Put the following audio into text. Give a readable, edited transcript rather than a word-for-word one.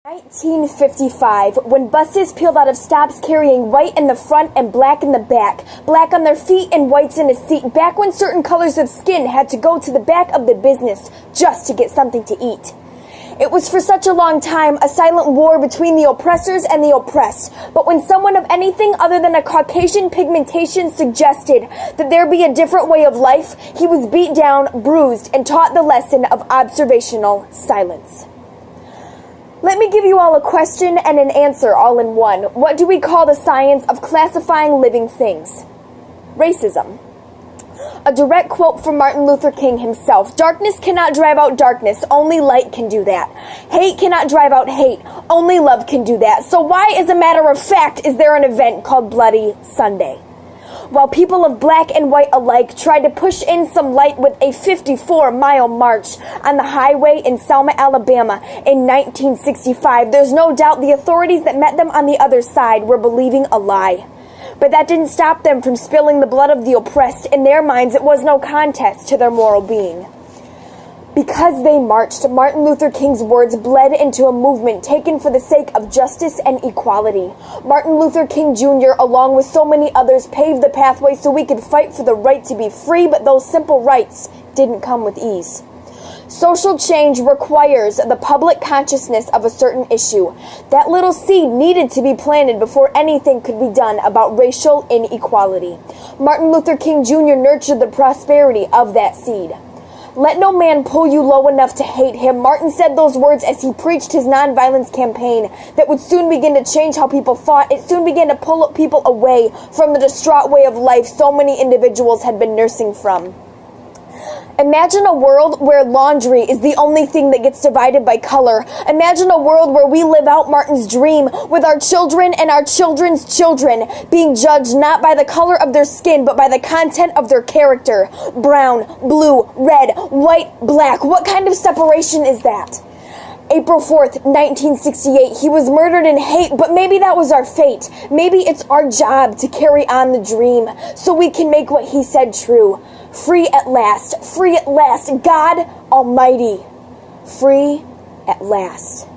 1955, when buses peeled out of stops carrying white in the front and black in the back, black on their feet and whites in a seat, back when certain colors of skin had to go to the back of the business just to get something to eat. It was for such a long time a silent war between the oppressors and the oppressed, but when someone of anything other than a Caucasian pigmentation suggested that there be a different way of life, he was beat down, bruised, and taught the lesson of observational silence. Let me give you all a question and an answer all in one. What do we call the science of classifying living things? Racism. A direct quote from Martin Luther King himself. Darkness cannot drive out darkness, only light can do that. Hate cannot drive out hate, only love can do that. So why, as a matter of fact, is there an event called Bloody Sunday? While people of black and white alike tried to push in some light with a 54-mile march on the highway in Selma, Alabama in 1965, there's no doubt the authorities that met them on the other side were believing a lie. But that didn't stop them from spilling the blood of the oppressed. In their minds, it was no contest to their moral being. Because they marched, Martin Luther King's words bled into a movement taken for the sake of justice and equality. Martin Luther King Jr., along with so many others, paved the pathway so we could fight for the right to be free, but those simple rights didn't come with ease. Social change requires the public consciousness of a certain issue. That little seed needed to be planted before anything could be done about racial inequality. Martin Luther King Jr. nurtured the prosperity of that seed. Let no man pull you low enough to hate him. Martin said those words as he preached his nonviolence campaign that would soon begin to change how people thought. It soon began to pull people away from the distraught way of life so many individuals had been nursing from. Imagine a world where laundry is the only thing that gets divided by color. Imagine a world where we live out Martin's dream with our children and our children's children being judged not by the color of their skin, but by the content of their character. Brown, blue, red, white, black. What kind of separation is that? April 4th, 1968, he was murdered in hate, but maybe that was our fate. Maybe it's our job to carry on the dream so we can make what he said true. Free at last, God Almighty, free at last.